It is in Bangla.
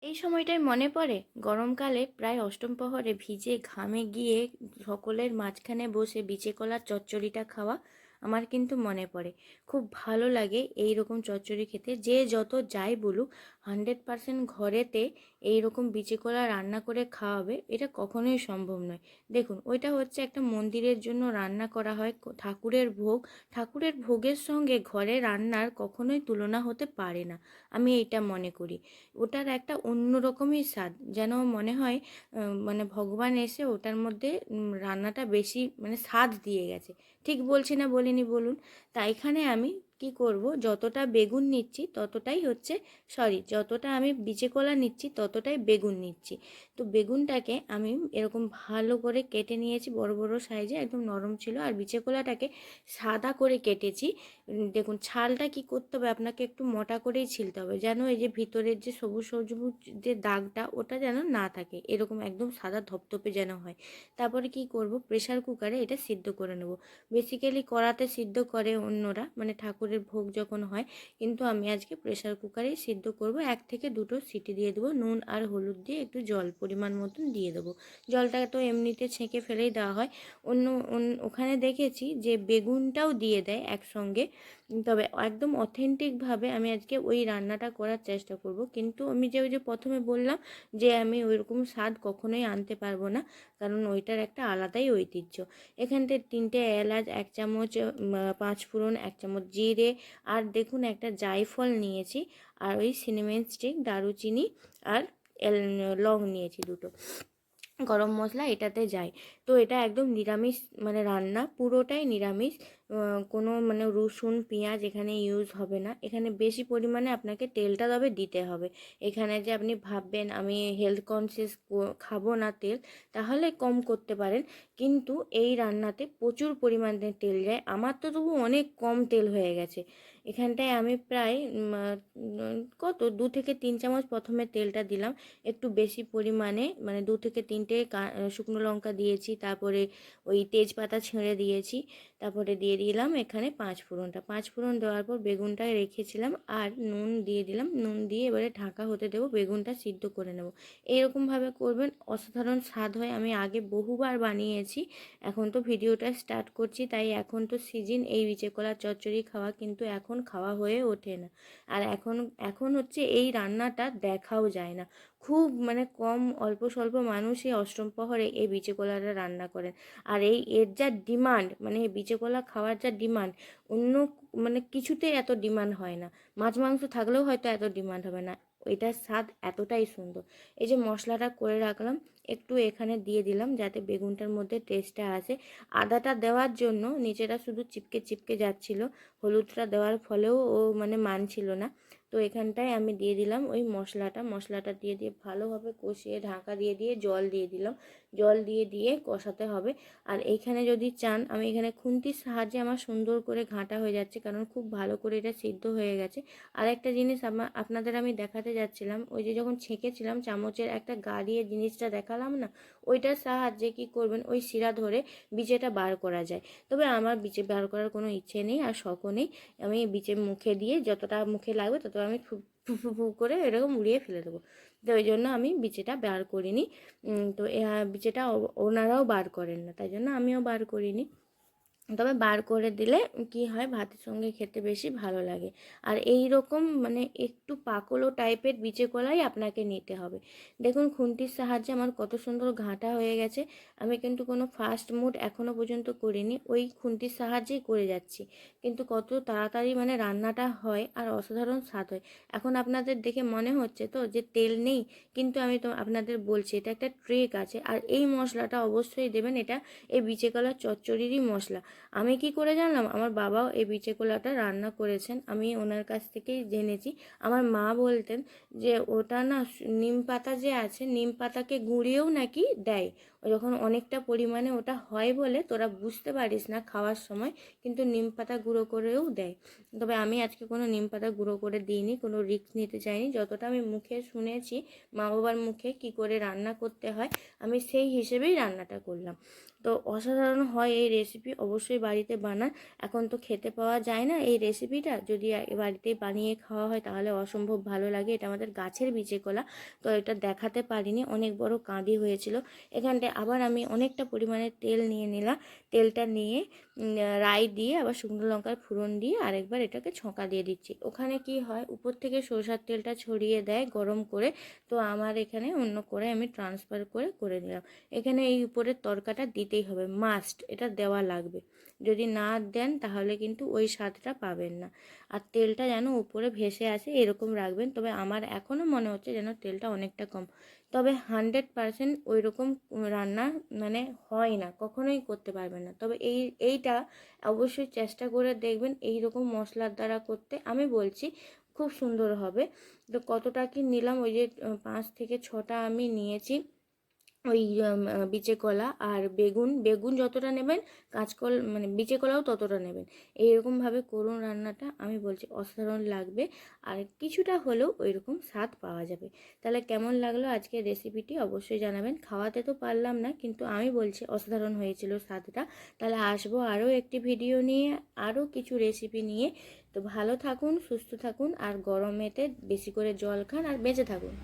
এই সময়টায় মনে পড়ে গরমকালে প্রায় অষ্টম প্রহরে ভিজে ঘামে গিয়ে সকলের মাঝখানে বসে বিচে কলার চচ্চড়িটা খাওয়া। আমার কিন্তু মনে পড়ে, খুব ভালো লাগে এই রকম চচ্চড়ি খেতে। যে যত যাই বলুক, 100% ঘরেতে এই রকম বিচে কলা রান্না করে খাওয়াবে, এটা কখনোই সম্ভব নয়। দেখুন, ওইটা হচ্ছে একটা মন্দিরের জন্য রান্না করা হয়, ঠাকুরের ভোগ। ঠাকুরের ভোগের সঙ্গে ঘরে রান্নার কখনোই তুলনা হতে পারে না, আমি এটা মনে করি। ওটার একটা অন্য রকমই স্বাদ, যেন মনে হয় মানে ভগবান এসে ওটার মধ্যে রান্নাটা বেশি মানে স্বাদ দিয়ে গেছে। ঠিক বলছি না বলিনি বলুন? তা এখানে আমি কি করব, যতটা বেগুন নিচ্ছি ততটাই হচ্ছে, সরি, যতটা আমি বিচে কলা নিচ্ছি ততটাই বেগুন নিচ্ছি। তো বেগুনটাকে আমি এরকম ভালো করে কেটে নিয়েছি, বড় বড় সাইজে, একদম নরম ছিল। আর বিচে কলাটাকে সাদা করে কেটেছি। দেখুন, ছালটা কি করতে হবে, আপনাকে একটু মোটা করেই ছিলতে হবে, যেন এই যে ভিতরের যে সবুজ সবুজ যে দাগটা, ওটা যেন না থাকে, এরকম একদম সাদা ধপধপে যেন হয়। তারপরে কি করব, প্রেসার কুকারে এটা সিদ্ধ করে নেব। বেসিক্যালি কড়াতে সিদ্ধ করে অন্যরা, মানে ঠাকুরের ভোগ যখন হয়, কিন্তু আমি আজকে প্রেসার কুকারেই সিদ্ধ করব। 1 থেকে 2টো সিটি দিয়ে দেবো, নুন আর হলুদ দিয়ে একটু জল পরিমাণ মতন দিয়ে দেবো। জলটা তো এমনিতে ছেঁকে ফেলেই দেওয়া হয়। ওখানে দেখেছি যে বেগুনটাও দিয়ে দেয় একসঙ্গে। তবে একদম অথেন্টিকভাবে আমি আজকে ওই রান্নাটা করার চেষ্টা করব। কিন্তু আমি যে ওই যে প্রথমে বললাম যে আমি ওইরকম স্বাদ কখনোই আনতে পারবো না, কারণ ওইটার একটা আলাদাই ঐতিহ্য। এখানতে 3টে এলাচ, 1 চামচ 5 ফোড়ন, 1 চামচ জিরে, আর দেখুন একটা জায়ফল নিয়েছি, আর ওই সিনেমেন স্টিক, দারুচিনি, আর লং নিয়েছি 2টো। গরম মশলা এটাতে যায়। তো এটা একদম নিরামিষ মানে রান্না, পুরোটাই নিরামিষ। কোনো মানে রসুন পেঁয়াজ এখানে ইউজ হবে না। এখানে বেশি পরিমাণে আপনাকে তেলটা তবে দিতে হবে। এখানে যে আপনি ভাববেন আমি হেলথ কনসিয়াস খাবো না তেল, তাহলে কম করতে পারেন। কিন্তু এই রান্নাতে প্রচুর পরিমাণে তেল যায়। আমার তো তবু অনেক কম তেল হয়ে গেছে। এখানটায় আমি প্রায় কত 2 থেকে 3 চামচ প্রথমে তেলটা দিলাম, একটু বেশি পরিমাণে, মানে 2 থেকে 3টে শুকনো লঙ্কা দিয়েছি, তারপরে ওই তেজপাতা ছেড়ে দিয়েছি, তারপরে দিয়ে দিলাম এখানে 5 ফোড়নটা। 5 ফোড়ন দেওয়ার পর বেগুনটা রেখেছিলাম আর নুন দিয়ে দিলাম। নুন দিয়ে এবারে ঢাকা হতে দেবো, বেগুনটা সিদ্ধ করে নেব। এইরকমভাবে করবেন, অসাধারণ স্বাদ হয়। আমি আগে বহুবার বানিয়েছি, এখন তো ভিডিওটা স্টার্ট করছি, তাই এখন তো সিজন এই বিচে কলার চচ্চড়ি খাওয়া, কিন্তু এখন খাওয়া হয়ে ওঠে না। আর এখন এখন হচ্ছে এই রান্নাটা দেখাও যায় না, খুব মানে কম অল্প স্বল্প মানুষই অষ্টম প্রহরে এই বিচে কলাটা রান্না করেন। আর এর যা ডিমান্ড, মানে এই বিচে কলা খাওয়ার যা ডিমান্ড, অন্য মানে কিছুতেই এত ডিমান্ড হয় না। মাছ মাংস থাকলেও হয়তো এত ডিমান্ড হবে না। এটার স্বাদ এতটাই সুন্দর। এই যে মশলাটা করে রাখলাম, একটু এখানে দিয়ে দিলাম যাতে বেগুনটার মধ্যে টেস্টটা আসে। আদাটা দেওয়ার জন্য নিচেটা শুধু চিপকে চিপকে যাচ্ছিল, হলুদটা দেওয়ার ফলেও ও মানে মানছিল না। তো এখানটায় আমি দিয়ে দিলাম ওই মশলাটা দিয়ে দিয়ে ভালোভাবে কষিয়ে ঢাকা দিয়ে দিয়ে জল দিয়ে দিলাম। জল দিয়ে দিয়ে কষাতে হবে। আর এইখানে যদি চান, আমি এখানে খুন্তির সাহায্যে আমার সুন্দর করে ঘাঁটা হয়ে যাচ্ছে, কারণ খুব ভালো করে এটা সিদ্ধ হয়ে গেছে। আর একটা জিনিস আপনাদের আমি দেখাতে যাচ্ছিলাম, ওই যে যখন ছেঁকেছিলাম চামচের একটা গা দিয়ে জিনিসটা দেখালাম না, ওইটার সাহায্যে কি করবেন, ওই শিরা ধরে বিচেটা বার করা যায়। তবে আমার বিচে বার করার কোনো ইচ্ছে নেই আর শখও নেই। আমি বিচে মুখে দিয়ে যতটা মুখে লাগবে তত আমি ফু ফু ফু ফু করে এরকম উড়িয়ে ফেলে দেবো। তো ওই জন্য আমি বিচেটা বার করিনি। তো বিচেটা ওনারাও বার করেন না, তাই জন্য আমিও বার করিনি। তবে বার করে দিলে কি হয়, ভাতের সঙ্গে খেতে বেশি ভালো লাগে। আর এই রকম মানে একটু পাকলো টাইপের বিচে কলাই আপনাকে নিতে হবে। দেখুন, খুন্তির সাহায্যে আমার কত সুন্দর ঘাঁটা হয়ে গেছে। আমি কিন্তু কোনো ফাস্ট মুড এখনও পর্যন্ত করিনি, ওই খুন্তির সাহায্যেই করে যাচ্ছি। কিন্তু কত তাড়াতাড়ি মানে রান্নাটা হয় আর অসাধারণ স্বাদ হয়। এখন আপনাদের দেখে মনে হচ্ছে তো যে তেল নেই, কিন্তু আমি তো আপনাদের বলছি এটা একটা ট্রিক আছে। আর এই মশলাটা অবশ্যই দেবেন, এটা এই বিচে কলার চচ্চড়িরই মশলা। আমি কি করে জানলাম, আমার বাবাও এই বিচে কলাটা রান্না করেছেন, আমি ওনার কাছ থেকেই জেনেছি। আমার মা বলতেন যে ওটা না, নিম পাতা যে আছে, নিম পাতাকে গুঁড়িয়েও নাকি দেয়, যখন অনেকটা পরিমাণে ওটা হয় বলে তোরা বুঝতে পারিস না খাওয়ার সময়, কিন্তু নিম পাতা গুঁড়ো করেও দেয়। তবে আমি আজকে কোনো নিম পাতা গুঁড়ো করে দিইনি, কোনো রিস্ক নিতে চাইনি। যতটা আমি মুখে শুনেছি মা বাবার মুখে কি করে রান্না করতে হয়, আমি সেই হিসেবেই রান্নাটা করলাম। তো অসাধারণ হয় এই রেসিপি, অবশ্যই বাড়িতে বানান। এখন তো খেতে পাওয়া যায় না এই রেসিপিটা, যদি বাড়িতে বানিয়ে খাওয়া হয় তাহলে অসম্ভব ভালো লাগে। এটা আমাদের গাছের বিচে কলা, তো এটা দেখাতে পারিনি, অনেক বড় কাঁদি হয়েছিল। এখানটায় আবার আমি অনেকটা পরিমাণে তেল নিয়ে নিলাম। তেলটা নিয়ে রাই দিয়ে আবার শুকনো লঙ্কার ফোড়ন দিয়ে আরেকবার এটাকে ছঁকা দিয়ে দিচ্ছি। ওখানে কি হয়, উপর থেকে সরষের তেলটা ছড়িয়ে দেয় গরম করে, তো আমার এখানে অন্য করে আমি ট্রান্সফার করে নিলাম। এখানে এই উপরের তরকাটা দিতেই হবে, মাস্ট, এটা দেওয়া লাগবে। যদি না দেন তাহলে কিন্তু ওই স্বাদটা পাবেন না। আর তেলটা যেন উপরে ভেসে আসে এরকম রাখবেন। তবে আমার এখনও মনে হচ্ছে যেন তেলটা অনেকটা কম। তবে 100% ওই রকম রান্না মানে হয় না, কখনোই করতে পারবেন না। তবে এইটা অবশ্যই চেষ্টা করে দেখবেন এই রকম মশলার দ্বারা করতে, আমি বলছি খুব সুন্দর হবে। তো কতটা কি নিলাম, ওই যে 5 থেকে 6টা আমি নিয়েছি ওই বিচে কলা। আর বেগুন, বেগুন যতটা নেবেন কাঁচকল মানে বিচে কলাও ততটা নেবেন। এইরকমভাবে করুন রান্নাটা, আমি বলছি অসাধারণ লাগবে। আর কিছুটা হলেও ওই রকম স্বাদ পাওয়া যাবে। তাহলে কেমন লাগলো আজকের রেসিপিটি অবশ্যই জানাবেন। খাওয়াতে তো পারলাম না, কিন্তু আমি বলছি অসাধারণ হয়েছিল স্বাদটা। তাহলে আসবো আরও একটি ভিডিও নিয়ে, আরও কিছু রেসিপি নিয়ে। তো ভালো থাকুন, সুস্থ থাকুন, আর গরমেতে বেশি করে জল খান আর বেঁচে থাকুন।